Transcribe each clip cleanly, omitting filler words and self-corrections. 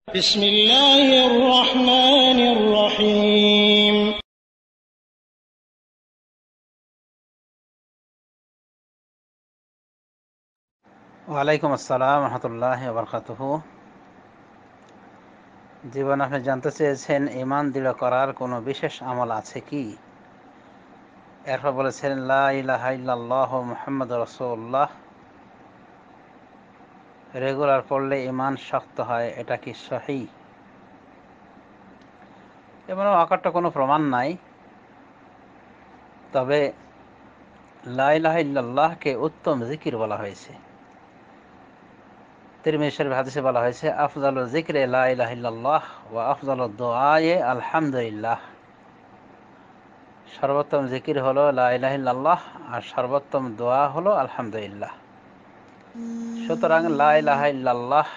بسم الله الرحمن الرحيم ওয়ালাইকুম আসসালাম রহমতুল্লাহি ওয়া বারাকাতুহু। জীবন আপনি জানতে চেয়েছেন ঈমান দৃঢ় করার কোনো বিশেষ আমল আছে কি? এরপর বলেছেন লা ইলাহা ইল্লাল্লাহ মুহাম্মাদুর রাসূলুল্লাহ রেগুলার পড়লে ঈমান শক্ত হয়, এটা কি সহিহ? এমন অকাট্য কোনো প্রমাণ নাই, তবে লা ইলাহা ইল্লাল্লাহকে উত্তম জিকির বলা হয়েছে। তিরমিজি শরীফ হাদিসে বলা হয়েছে আফজালুল যিকরি লা ইলাহা ইল্লাল্লাহ ওয়া আফজালুদ দুআয়ে আলহামদুলিল্লাহ। সর্বোত্তম জিকির হলো লা ইলাহা ইল্লাল্লাহ আর সর্বোত্তম দোয়া হলো আলহামদুলিল্লাহ। সুতরাং লা ইলাহা ইল্লাল্লাহ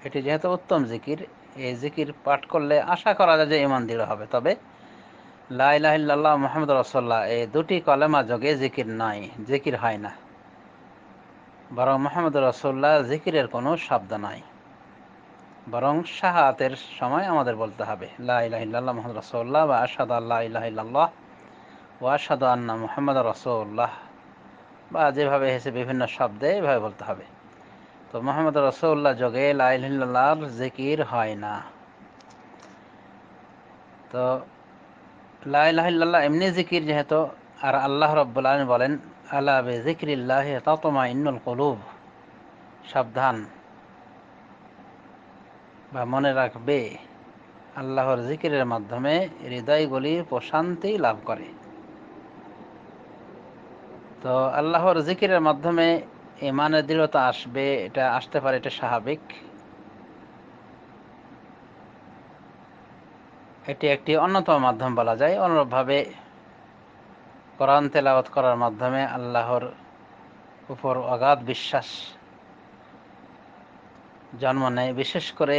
এটি যেহেতু উত্তম জিকির, এই জিকির পাঠ করলে আশা করা যায় যে ঈমান দৃঢ় হবে। তবে লা ইলাহা ইল্লাল্লাহ মুহাম্মাদুর রাসূলুল্লাহ এই দুটি কলেমা যোগে জিকির নাই, জিকির হয় না, বরং মুহাম্মাদুর রাসূলুল্লাহ জিকিরের কোনো শব্দ নাই। বরং শাহাদাতের সময় আমাদের বলতে হবে লা ইলাহা ইল্লাল্লাহ মুহাম্মাদুর রাসূলুল্লাহ ওয়া আশহাদু আল্লা ইলাহা ইল্লাল্লাহ ওয়া আশহাদু আন্না মুহাম্মাদুর রাসূলুল্লাহ, বা যেভাবে এসেছে বিভিন্ন শব্দে এভাবে বলতে হবে। তো মুহাম্মদ রাসূলুল্লাহ যোগে লা ইলাহা ইল্লাল্লাহর জিকির হয় না। তো লা ইলাহা ইল্লাল্লাহ এমনি জিকির যেহেতু, আর আল্লাহ রাব্বুল আলামিন বলেন আলা বিযিকরিল্লাহি তাতমাইন্নুল কুলুব, সাবধান বা মনে রাখবে আল্লাহর জিকিরের মাধ্যমে হৃদয়গুলি প্রশান্তি লাভ করে। তো আল্লাহর জিকিরের মাধ্যমে ঈমানের দৃঢ়তা আসবে, এটা আসতে পারে, এটা স্বাভাবিক। এটি একটি অন্যতম মাধ্যম বলা যায়। অনুরূপভাবে কোরআন তেলাওয়াত করার মাধ্যমে আল্লাহর উপর অগাধ বিশ্বাস জন্ম নেয়। বিশেষ করে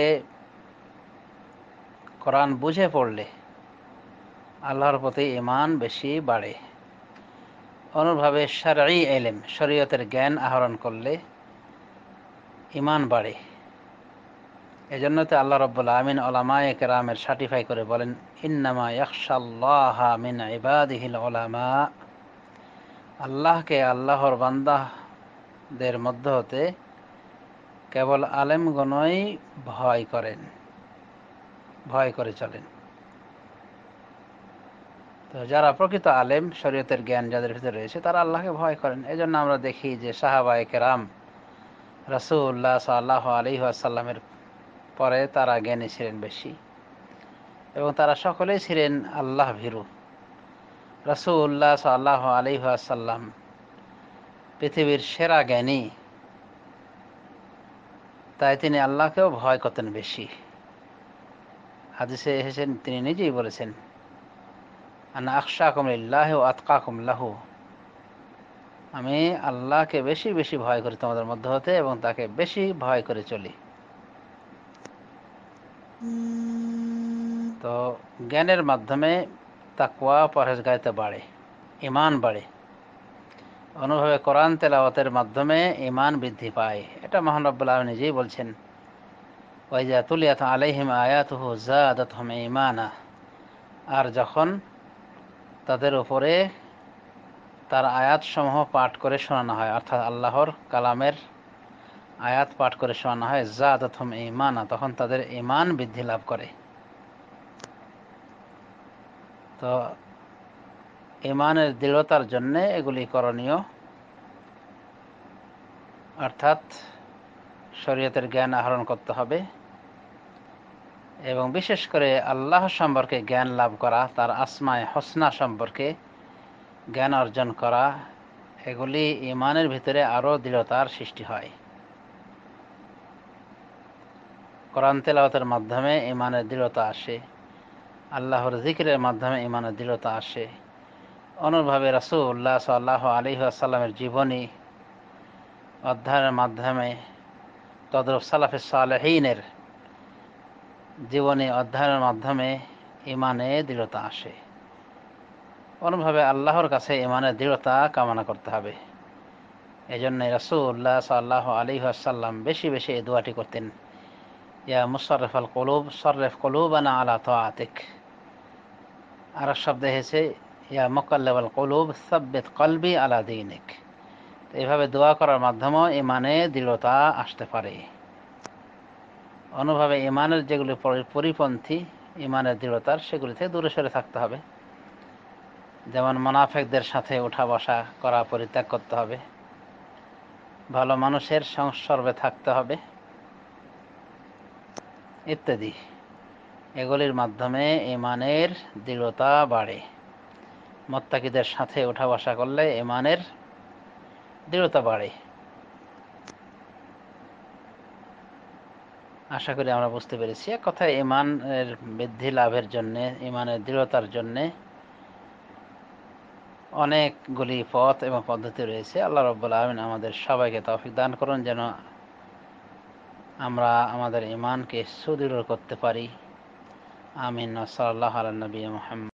কোরআন বুঝে পড়লে আল্লাহর প্রতি ঈমান বেশি বাড়ে। অনুরূপভাবে শারঈ ইলম, শরীয়তের জ্ঞান আহরণ করলে ঈমান বাড়ে। এজন্য তো আল্লাহ রাব্বুল আমিন উলামায়ে কেরামের সার্টিফাই করে বলেন ইন্নামা ইয়াখশাল্লাহা মিন ইবাদিহিল উলামা, আল্লাহকে আল্লাহর বান্দাদের মধ্য হতে কেবল আলেমগণই ভয় করেন, ভয় করে চলেন। তো যারা প্রকৃত আলেম, শরীয়তের জ্ঞান যাদের ভিতরে রয়েছে, তারা আল্লাহকে ভয় করেন। এজন্য আমরা দেখি যে সাহাবায়ে কেরাম রাসূলুল্লাহ সাল্লাল্লাহু আলাইহি ওয়াসাল্লামের পরে তারা জ্ঞানী ছিলেন বেশি, এবং তারা সকলেই ছিলেন আল্লাহ ভীরু। রাসূলুল্লাহ সাল্লাল্লাহু আলাইহি ওয়াসাল্লাম পৃথিবীর সেরা জ্ঞানী, তাই তিনি আল্লাহকেও ভয় করতেন বেশি। হাদিসে এসেছেন, তিনি নিজেই বলেছেন আনা আখশাকুম লিল্লাহি ওয়া আতকাকুম লাহু, আমি আল্লাহকে বেশি বেশি ভয় করি তোমাদের মধ্যে হতে এবং তাকে বেশি ভয় করে চলি। তো জ্ঞানের মাধ্যমে তাকওয়া, পরহেজগারিতা বাড়ে, ঈমান বাড়ে। অনুভাবে কোরআন তেলাওয়াতের মাধ্যমে ঈমান বৃদ্ধি পায়। এটা মহান রব্বুল আলামিন নিজেই বলছেন ওয়াইজা তুলিয়াত আলাইহিম আয়াতুহু যাদাতহুম ঈমানা, আর যখন তাদের উপরে তার আয়াতসমূহ পাঠ করে শোনানো হয়, অর্থাৎ আল্লাহর কালামের আয়াত পাঠ করে শোনানো হয়, যাদাতহুম ঈমানা, তখন তাদের ঈমান বৃদ্ধি লাভ করে। তো ঈমানের দৃঢ়তার জন্য এগুলি করণীয়, অর্থাৎ শরীয়তের জ্ঞান আহরণ করতে হবে এবং বিশেষ করে আল্লাহ সম্পর্কে জ্ঞান লাভ করা, তার আসমায়ে হোসনা সম্পর্কে জ্ঞান অর্জন করা, এগুলি ঈমানের ভিতরে আরও দৃঢ়তার সৃষ্টি হয়। কোরআন তেলাওয়াতের মাধ্যমে ঈমানের দৃঢ়তা আসে, আল্লাহর জিকিরের মাধ্যমে ঈমানের দৃঢ়তা আসে। অনুরূপভাবে রাসূলুল্লাহ সাল্লাল্লাহু আলাইহি ওয়াসাল্লামের জীবনী অধ্যয়নের মাধ্যমে, তদরূপ সালাফে সালেহীনের জীবনী অধ্যয়নের মাধ্যমে ঈমানে দৃঢ়তা আসে। অনুভাবে আল্লাহর কাছে ঈমানের দৃঢ়তা কামনা করতে হবে। এই জন্য রাসূলুল্লাহ সাল্লাল্লাহু আলাইহি ওয়াসাল্লাম বেশি বেশি এই দোয়াটি করতেন ইয়া মুসাররিফাল কুলুব সররিফ কুলুবানা আলা তাআতিক। আর শব্দে এসেছে ইয়া মুকাল্লিবাল কুলুব সাব্বিত কলবি আলা দীনিক। এইভাবে দোয়া করার মাধ্যমেও ইমানে দৃঢ়তা আসতে পারে। অনুভাবে ইমানের যেগুলি পরিপন্থী ইমানের দৃঢ়তার, সেগুলি থেকে দূরে সরে থাকতে হবে। যেমন মুনাফিকদের সাথে উঠা বসা করা পরিত্যাগ করতে হবে, ভালো মানুষের সংসর্গে থাকতে হবে ইত্যাদি। এগুলির মাধ্যমে ইমানের দৃঢ়তা বাড়ে। মুত্তাকিদের সাথে উঠা বসা করলে ইমানের দৃঢ়তা বাড়ে। আশা করি আমরা বুঝতে পেরেছি। এক কথায় ইমানের বৃদ্ধি লাভের জন্যে, ইমানের দৃঢ়তার জন্যে অনেকগুলি পথ এবং পদ্ধতি রয়েছে। আল্লাহ রাব্বুল আলামিন আমাদের সবাইকে তৌফিক দান করুন যেন আমরা আমাদের ইমানকে সুদৃঢ় করতে পারি। আমিন। সাল্লাল্লাহু আলা নবী মুহাম্মদ।